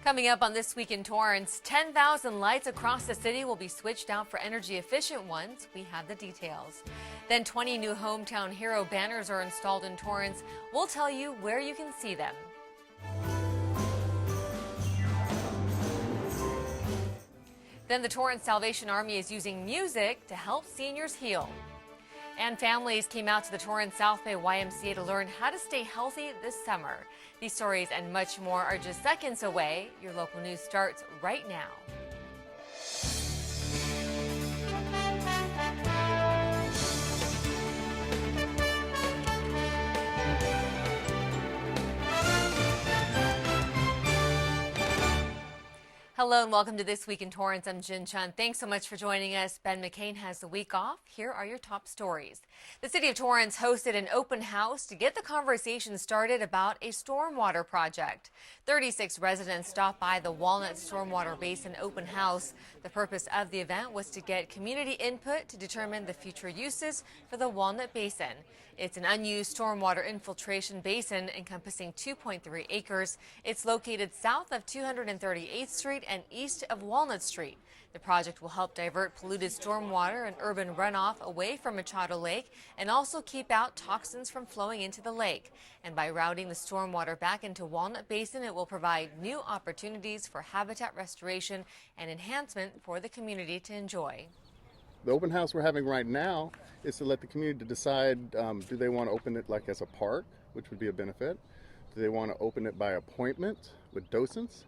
Coming up on This Week in Torrance, 10,000 lights across the city will be switched out for energy-efficient ones. We have the details. Then 20 new Hometown Hero banners are installed in Torrance. We'll tell you where you can see them. Then the Torrance Salvation Army is using music to help seniors heal. And families came out to the Torrance South Bay YMCA to learn how to stay healthy this summer. These stories and much more are just seconds away. Your local news starts right now. Hello and welcome to This Week in Torrance. I'm Jin Chun. Thanks so much for joining us. Ben McCain has the week off. Here are your top stories. The city of Torrance hosted an open house to get the conversation started about a stormwater project. 36 residents stopped by the Walnut Stormwater Basin open house. The purpose of the event was to get community input to determine the future uses for the Walnut Basin. It's an unused stormwater infiltration basin encompassing 2.3 acres. It's located south of 238th Street and east of Walnut Street. The project will help divert polluted stormwater and urban runoff away from Machado Lake and also keep out toxins from flowing into the lake. And by routing the stormwater back into Walnut Basin, it will provide new opportunities for habitat restoration and enhancement for the community to enjoy. The open house we're having right now is to let the community decide, do they want to open it like as a park, which would be a benefit? Do they want to open it by appointment with docents,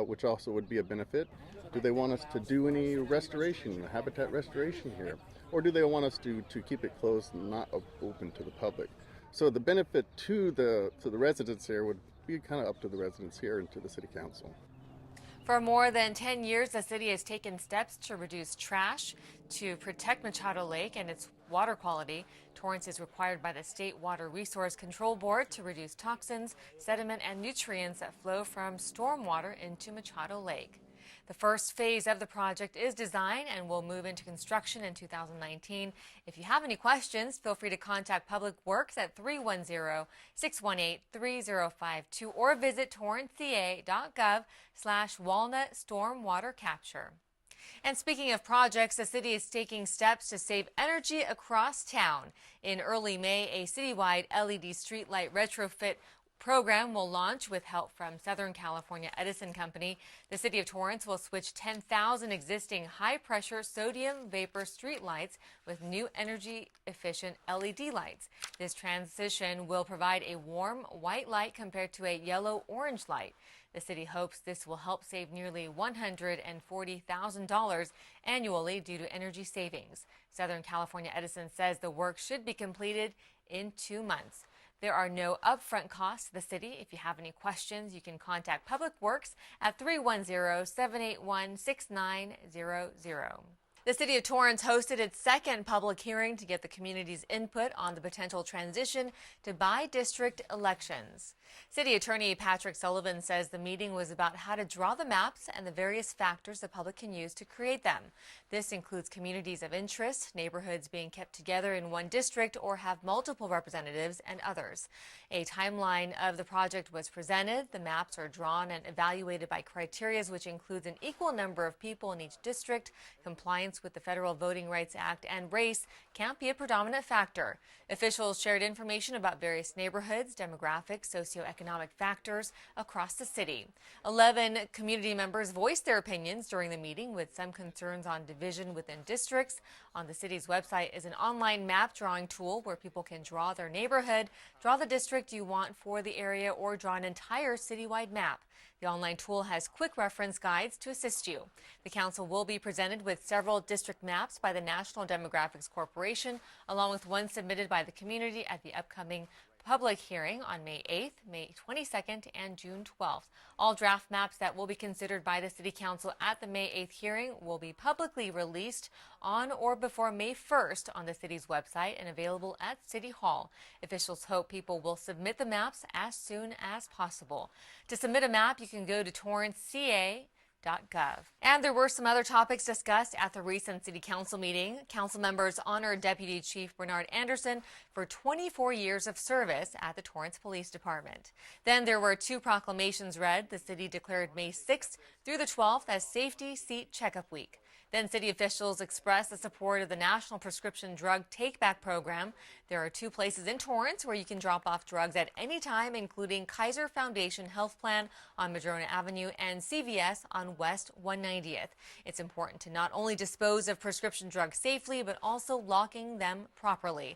which also would be a benefit? Do they want us to do any restoration, habitat restoration here? Or do they want us to keep it closed and not open to the public? So the benefit to the residents here would be kind of up to the residents here and to the city council. For more than 10 years, the city has taken steps to reduce trash, to protect Machado Lake and its water quality. Torrance is required by the State Water Resource Control Board to reduce toxins, sediment, and nutrients that flow from stormwater into Machado Lake. The first phase of the project is designed and will move into construction in 2019. If you have any questions, feel free to contact Public Works at 310-618-3052 or visit torranceca.gov/walnut stormwater capture. And speaking of projects, the city is taking steps to save energy across town. In early May, a citywide LED streetlight retrofit program will launch with help from Southern California Edison Company. The city of Torrance will switch 10,000 existing high-pressure sodium vapor streetlights with new energy-efficient LED lights. This transition will provide a warm white light compared to a yellow-orange light. The city hopes this will help save nearly $140,000 annually due to energy savings. Southern California Edison says the work should be completed in 2 months. There are no upfront costs to the city. If you have any questions, you can contact Public Works at 310-781-6900. The city of Torrance hosted its second public hearing to get the community's input on the potential transition to by-district elections. City Attorney Patrick Sullivan says the meeting was about how to draw the maps and the various factors the public can use to create them. This includes communities of interest, neighborhoods being kept together in one district or have multiple representatives, and others. A timeline of the project was presented. The maps are drawn and evaluated by criteria which includes an equal number of people in each district, compliance with the Federal Voting Rights Act, and race can't be a predominant factor. Officials shared information about various neighborhoods, demographics, socioeconomic factors across the city. 11 community members voiced their opinions during the meeting, with some concerns on division within districts. On the city's website is an online map drawing tool where people can draw their neighborhood, draw the district you want for the area, or draw an entire citywide map. The online tool has quick reference guides to assist you. The council will be presented with several district maps by the National Demographics Corporation, along with one submitted by the community at the upcoming public hearing on May 8th, May 22nd, and June 12th. All draft maps that will be considered by the City Council at the May 8th hearing will be publicly released on or before May 1st on the city's website and available at City Hall. Officials hope people will submit the maps as soon as possible. To submit a map, you can go to torranceca.gov And there were some other topics discussed at the recent City Council meeting. Council members honored Deputy Chief Bernard Anderson for 24 years of service at the Torrance Police Department. Then there were 2 proclamations read. The city declared May 6th through the 12th as Safety Seat Checkup Week. Then city officials expressed the support of the National Prescription Drug Take-Back Program. There are 2 places in Torrance where you can drop off drugs at any time, including Kaiser Foundation Health Plan on Madrona Avenue and CVS on West 190th. It's important to not only dispose of prescription drugs safely, but also locking them properly.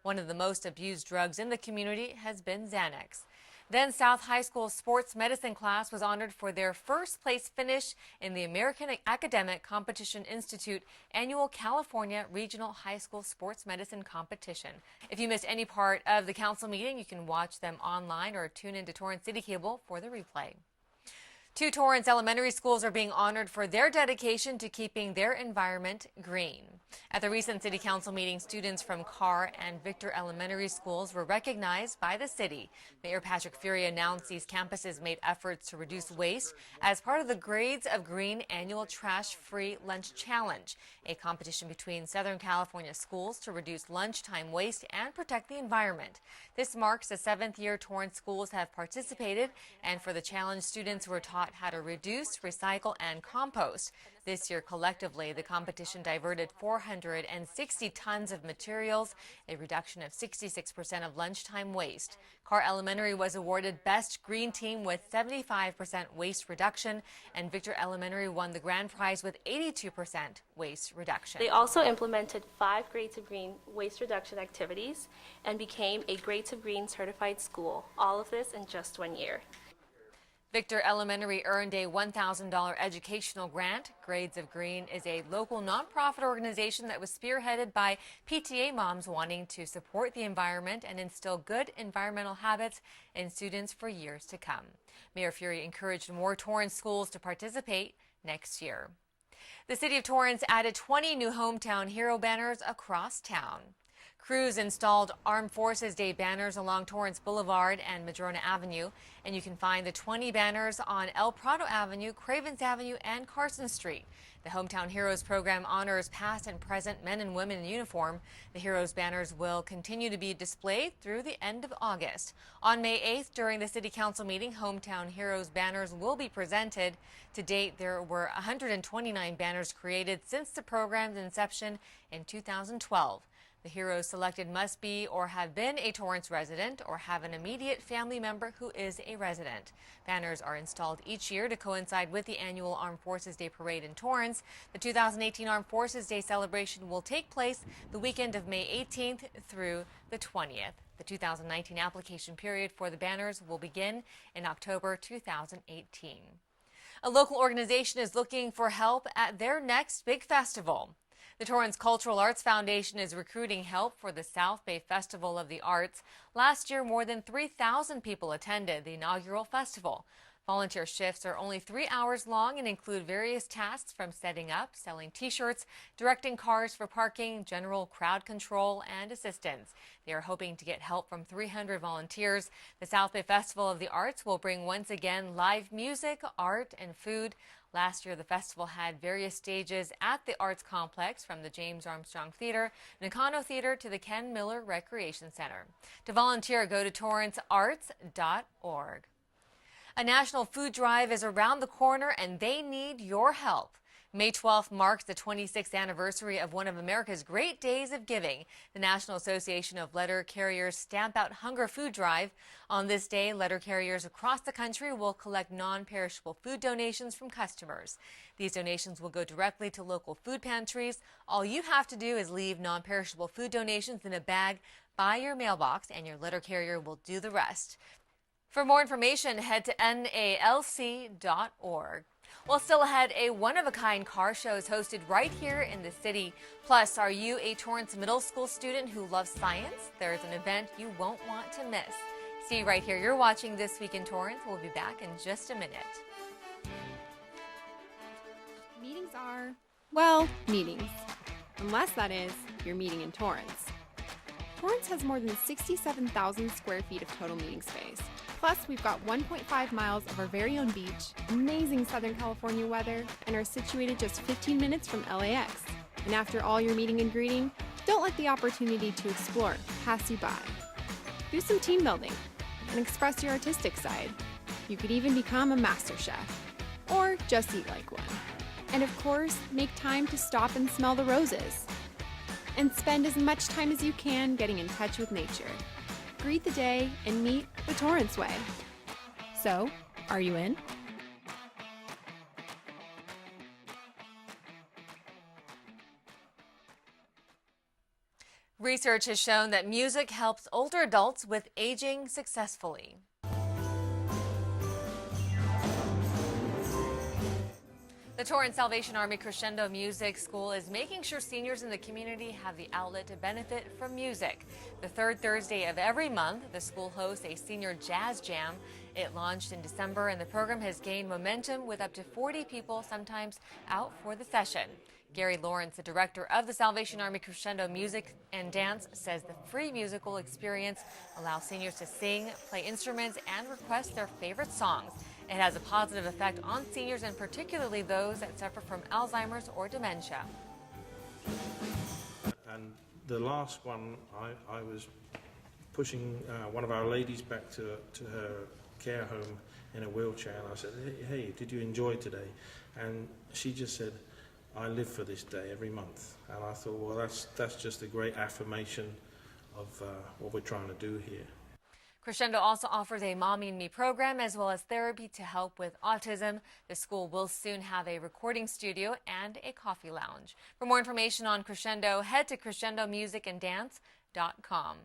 One of the most abused drugs in the community has been Xanax. Then South High School sports medicine class was honored for their first place finish in the American Academic Competition Institute annual California Regional High School Sports Medicine Competition. If you missed any part of the council meeting, you can watch them online or tune into Torrance CitiCABLE for the replay. 2 Torrance elementary schools are being honored for their dedication to keeping their environment green. At the recent City Council meeting, students from Carr and Victor Elementary Schools were recognized by the city. Mayor Patrick Fury announced these campuses made efforts to reduce waste as part of the Grades of Green annual Trash-Free Lunch Challenge, a competition between Southern California schools to reduce lunchtime waste and protect the environment. This marks the 7th year Torrance schools have participated, and for the challenge, students were taught how to reduce, recycle, and compost. This year, collectively, the competition diverted 460 tons of materials, a reduction of 66% of lunchtime waste. Carr Elementary was awarded Best Green Team with 75% waste reduction, and Victor Elementary won the grand prize with 82% waste reduction. They also implemented 5 Grades of Green waste reduction activities and became a Grades of Green certified school. All of this in just 1 year. Victor Elementary earned a $1,000 educational grant. Grades of Green is a local nonprofit organization that was spearheaded by PTA moms wanting to support the environment and instill good environmental habits in students for years to come. Mayor Fury encouraged more Torrance schools to participate next year. The city of Torrance added 20 new Hometown Hero banners across town. Crews installed Armed Forces Day banners along Torrance Boulevard and Madrona Avenue, and you can find the 20 banners on El Prado Avenue, Cravens Avenue, and Carson Street. The Hometown Heroes program honors past and present men and women in uniform. The Heroes banners will continue to be displayed through the end of August. On May 8th, during the City Council meeting, Hometown Heroes banners will be presented. To date, there were 129 banners created since the program's inception in 2012. The heroes selected must be or have been a Torrance resident or have an immediate family member who is a resident. Banners are installed each year to coincide with the annual Armed Forces Day Parade in Torrance. The 2018 Armed Forces Day celebration will take place the weekend of May 18th through the 20th. The 2019 application period for the banners will begin in October 2018. A local organization is looking for help at their next big festival. The Torrance Cultural Arts Foundation is recruiting help for the South Bay Festival of the Arts. Last year, more than 3,000 people attended the inaugural festival. Volunteer shifts are only 3 hours long and include various tasks from setting up, selling T-shirts, directing cars for parking, general crowd control, and assistance. They are hoping to get help from 300 volunteers. The South Bay Festival of the Arts will bring once again live music, art, and food. Last year, the festival had various stages at the Arts Complex, from the James Armstrong Theater, Nakano Theater, to the Ken Miller Recreation Center. To volunteer, go to torrancearts.org. A national food drive is around the corner, and they need your help. May 12th marks the 26th anniversary of one of America's great days of giving, the National Association of Letter Carriers Stamp Out Hunger Food Drive. On this day, letter carriers across the country will collect non-perishable food donations from customers. These donations will go directly to local food pantries. All you have to do is leave non-perishable food donations in a bag by your mailbox, and your letter carrier will do the rest. For more information, head to nalc.org. Well, still ahead, a one-of-a-kind car show is hosted right here in the city. Plus, are you a Torrance Middle School student who loves science? There's an event you won't want to miss. See right here. You're watching This Week in Torrance. We'll be back in just a minute. Meetings are, well, meetings. Unless that is, you're meeting in Torrance. Torrance has more than 67,000 square feet of total meeting space. Plus, we've got 1.5 miles of our very own beach, amazing Southern California weather, and are situated just 15 minutes from LAX. And after all your meeting and greeting, don't let the opportunity to explore pass you by. Do some team building and express your artistic side. You could even become a master chef, or just eat like one. And of course, make time to stop and smell the roses. And spend as much time as you can getting in touch with nature. Greet the day and meet the Torrance Way. So, are you in? Research has shown that music helps older adults with aging successfully. The Torrance Salvation Army Crescendo Music School is making sure seniors in the community have the outlet to benefit from music. The third Thursday of every month, the school hosts a senior jazz jam. It launched in December, and the program has gained momentum with up to 40 people sometimes out for the session. Gary Lawrence, the director of the Salvation Army Crescendo Music and Dance, says the free musical experience allows seniors to sing, play instruments, and request their favorite songs. It has a positive effect on seniors, and particularly those that suffer from Alzheimer's or dementia. And the last one, I was pushing one of our ladies back to her care home in a wheelchair, and I said, hey, did you enjoy today? And she just said, I live for this day every month. And I thought, well, that's just a great affirmation of what we're trying to do here. Crescendo also offers a Mommy and Me program as well as therapy to help with autism. The school will soon have a recording studio and a coffee lounge. For more information on Crescendo, head to crescendomusicandDance.com.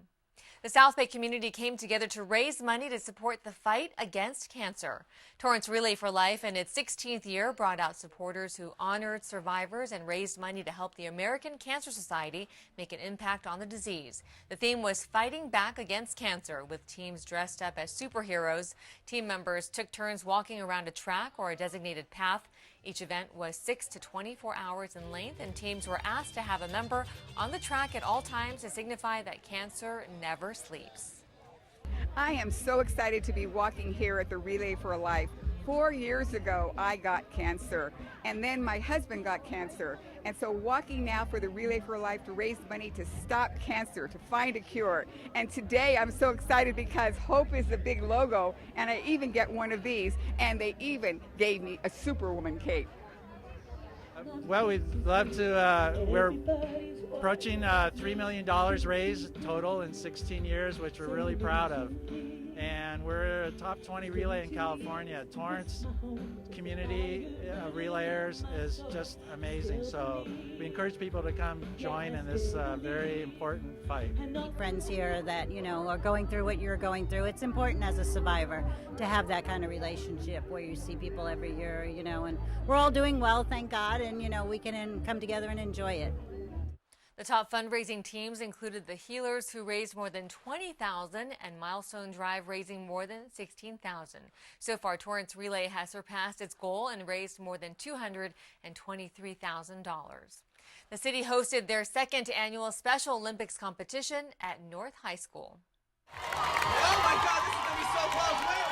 The South Bay community came together to raise money to support the fight against cancer. Torrance Relay for Life in its 16th year brought out supporters who honored survivors and raised money to help the American Cancer Society make an impact on the disease. The theme was fighting back against cancer, with teams dressed up as superheroes. Team members took turns walking around a track or a designated path. Each event was 6 to 24 hours in length, and teams were asked to have a member on the track at all times to signify that cancer never sleeps. I am so excited to be walking here at the Relay for Life. 4 years ago, I got cancer, and then my husband got cancer. And so walking now for the Relay for Life to raise money to stop cancer, to find a cure. And today I'm so excited because Hope is the big logo, and I even get one of these, and they even gave me a Superwoman cape. Well, we'd love to, we're approaching $3 million raised total in 16 years, which we're really proud of. And we're a top 20 relay in California. Torrance community relayers is just amazing. So we encourage people to come join in this very important fight. Friends here that, you know, are going through what you're going through. It's important as a survivor to have that kind of relationship where you see people every year, you know, and we're all doing well, thank God, and, you know, we can come together and enjoy it. The top fundraising teams included the Healers, who raised more than $20,000, and Milestone Drive, raising more than $16,000. So far, Torrance Relay has surpassed its goal and raised more than $223,000. The city hosted their second annual Special Olympics competition at North High School. Oh my God, this is going to be so close. Wait,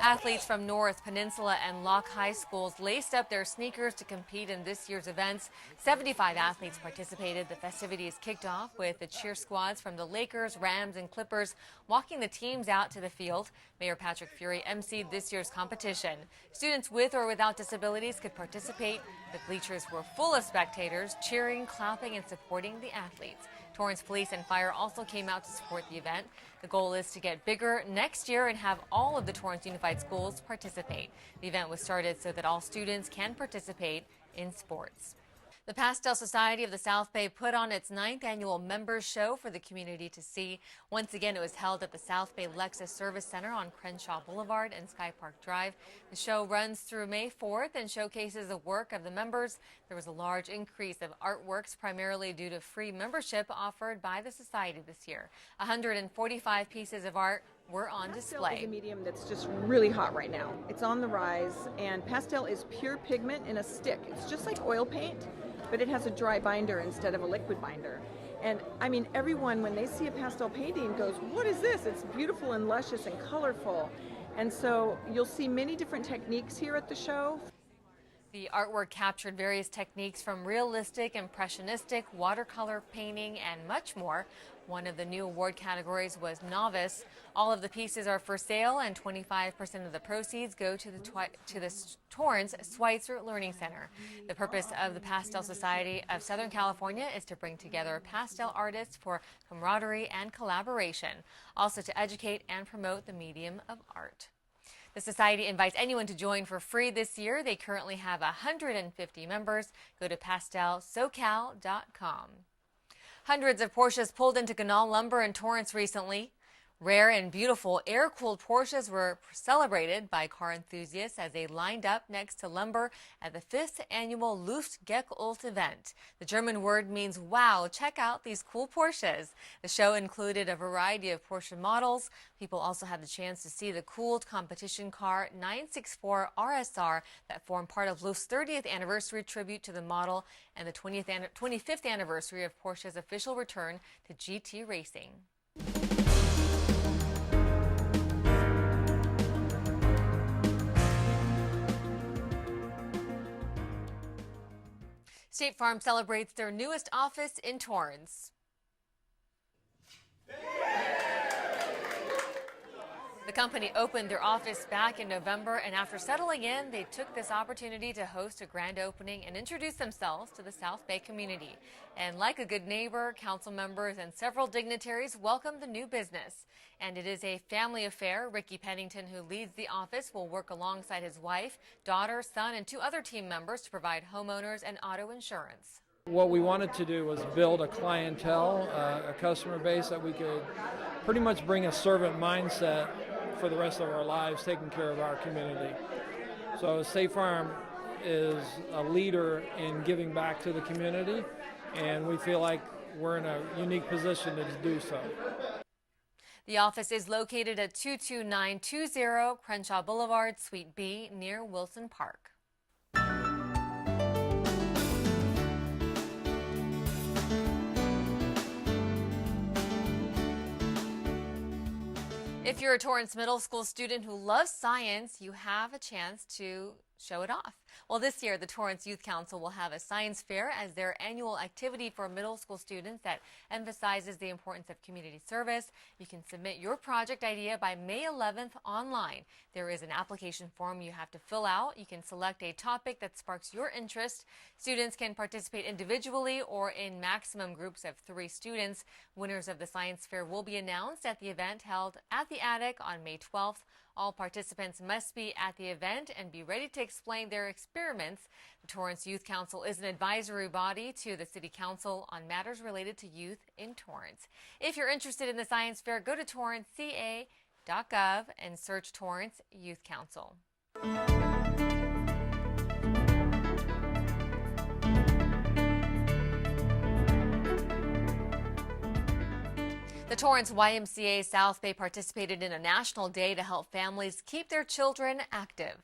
Athletes from North, Peninsula, and Locke High Schools laced up their sneakers to compete in this year's events. 75 athletes participated. The festivities kicked off with the cheer squads from the Lakers, Rams, and Clippers walking the teams out to the field. Mayor Patrick Fury emceed this year's competition. Students with or without disabilities could participate. The bleachers were full of spectators, cheering, clapping, and supporting the athletes. Torrance Police and Fire also came out to support the event. The goal is to get bigger next year and have all of the Torrance Unified Schools participate. The event was started so that all students can participate in sports. The Pastel Society of the South Bay put on its 9th annual members show for the community to see. Once again, it was held at the South Bay Lexus Service Center on Crenshaw Boulevard and Sky Park Drive. The show runs through May 4th and showcases the work of the members. There was a large increase of artworks, primarily due to free membership offered by the society this year. 145 pieces of art were on display. Pastel is a medium that's just really hot right now. It's on the rise, and pastel is pure pigment in a stick. It's just like oil paint, but it has a dry binder instead of a liquid binder. And I mean, everyone, when they see a pastel painting, goes, what is this? It's beautiful and luscious and colorful. And so you'll see many different techniques here at the show. The artwork captured various techniques from realistic, impressionistic, watercolor painting, and much more. One of the new award categories was novice. All of the pieces are for sale, and 25% of the proceeds go to the Torrance Schweitzer Learning Center. The purpose of the Pastel Society of Southern California is to bring together pastel artists for camaraderie and collaboration, also to educate and promote the medium of art. The Society invites anyone to join for free this year. They currently have 150 members. Go to pastelsocal.com. Hundreds of Porsches pulled into Canal Lumber in Torrance recently. Rare and beautiful air-cooled Porsches were celebrated by car enthusiasts as they lined up next to lumber at the 5th annual Luftgekult event. The German word means, wow, check out these cool Porsches. The show included a variety of Porsche models. People also had the chance to see the cooled competition car 964 RSR that formed part of Luft's 30th anniversary tribute to the model and the 25th anniversary of Porsche's official return to GT racing. State Farm celebrates their newest office in Torrance. The company opened their office back in November, and after settling in, they took this opportunity to host a grand opening and introduce themselves to the South Bay community. And like a good neighbor, council members and several dignitaries welcomed the new business. And it is a family affair. Ricky Pennington, who leads the office, will work alongside his wife, daughter, son, and 2 other team members to provide homeowners and auto insurance. What we wanted to do was build a clientele, a customer base that we could pretty much bring a servant mindset for the rest of our lives, taking care of our community. So State Farm is a leader in giving back to the community, and we feel like we're in a unique position to do so. The office is located at 22920 Crenshaw Boulevard, Suite B, near Wilson Park. If you're a Torrance Middle School student who loves science, you have a chance to show it off. Well, this year, the Torrance Youth Council will have a science fair as their annual activity for middle school students that emphasizes the importance of community service. You can submit your project idea by May 11th online. There is an application form you have to fill out. You can select a topic that sparks your interest. Students can participate individually or in maximum groups of 3 students. Winners of the science fair will be announced at the event held at the Attic on May 12th. All participants must be at the event and be ready to explain their experiments. The Torrance Youth Council is an advisory body to the City Council on matters related to youth in Torrance. If you're interested in the science fair, go to torranceca.gov and search Torrance Youth Council. The Torrance YMCA South Bay participated in a national day to help families keep their children active.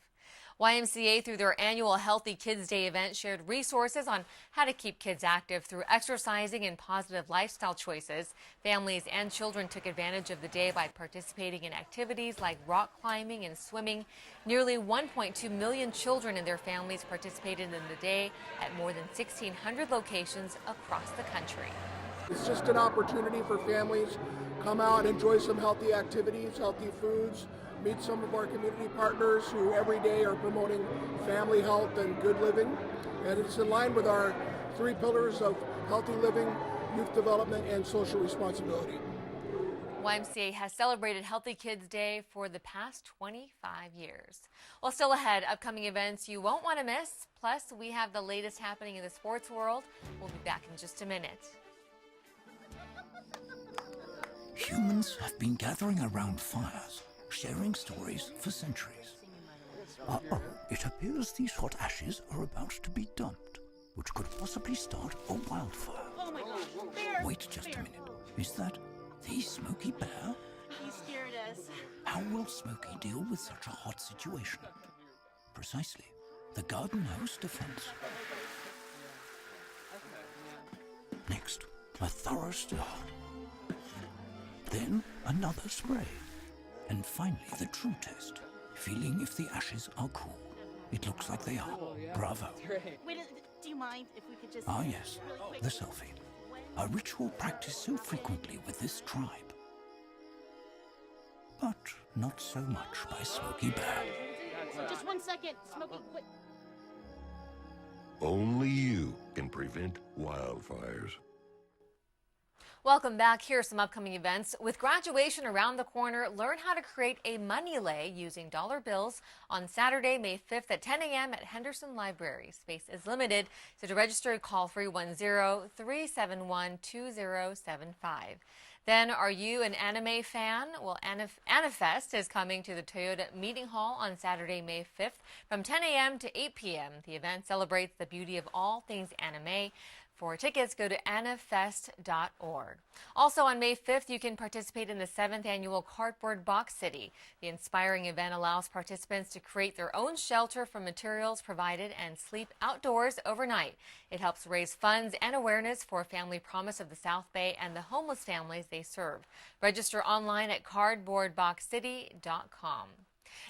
YMCA, through their annual Healthy Kids Day event, shared resources on how to keep kids active through exercising and positive lifestyle choices. Families and children took advantage of the day by participating in activities like rock climbing and swimming. Nearly 1.2 million children and their families participated in the day at more than 1,600 locations across the country. It's just an opportunity for families, come out, enjoy some healthy activities, healthy foods, meet some of our community partners who every day are promoting family health and good living. And it's in line with our 3 pillars of healthy living, youth development, and social responsibility. YMCA has celebrated Healthy Kids Day for the past 25 years. Well, still ahead, upcoming events you won't want to miss. Plus, we have the latest happening in the sports world. We'll be back in just a minute. Humans have been gathering around fires, sharing stories for centuries. It appears these hot ashes are about to be dumped, which could possibly start a wildfire. Oh my gosh, bear! Wait just a minute. Is that the Smokey Bear? He scared us. How will Smokey deal with such a hot situation? Precisely, the garden house defense. Next, a thorough stir. Then another spray. And finally the true test, feeling if the ashes are cool. It looks like they are. Bravo. Wait, do you mind if we could just... Ah yes, the selfie. A ritual practiced so frequently with this tribe. But not so much by Smokey Bear. Just 1 second, Smokey, wait. Only you can prevent wildfires. Welcome back. Here are some upcoming events. With graduation around the corner, learn how to create a money lay using dollar bills on Saturday, May 5th at 10 a.m. at Henderson Library. Space is limited, so to register, call 310-371-2075. Then, are you an anime fan? Well, Anifest is coming to the Toyota Meeting Hall on Saturday, May 5th from 10 a.m. to 8 p.m. The event celebrates the beauty of all things anime. For tickets, go to anifest.org. Also on May 5th, you can participate in the 7th annual Cardboard Box City. The inspiring event allows participants to create their own shelter from materials provided and sleep outdoors overnight. It helps raise funds and awareness for Family Promise of the South Bay and the homeless families they serve. Register online at cardboardboxcity.com.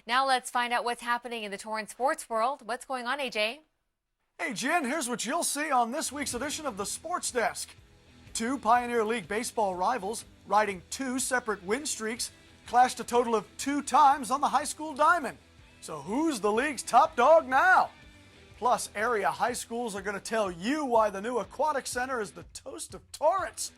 Now let's find out what's happening in the Torrance sports world. What's going on, AJ? Hey, Jen, here's what you'll see on this week's edition of the Sports Desk. 2 Pioneer League baseball rivals, riding 2 separate win streaks, clashed a total of 2 times on the high school diamond. So who's the league's top dog now? Plus, area high schools are going to tell you why the new aquatic center is the toast of Torrance.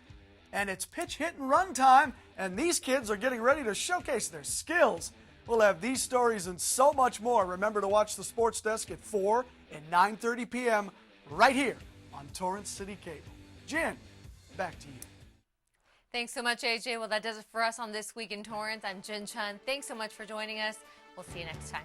And it's pitch, hit, and run time, and these kids are getting ready to showcase their skills. We'll have these stories and so much more. Remember to watch the Sports Desk at 4 and 9:30 p.m. right here on Torrance City Cable. Jen, back to you. Thanks so much, AJ. Well, that does it for us on This Week in Torrance. I'm Jin Chun. Thanks so much for joining us. We'll see you next time.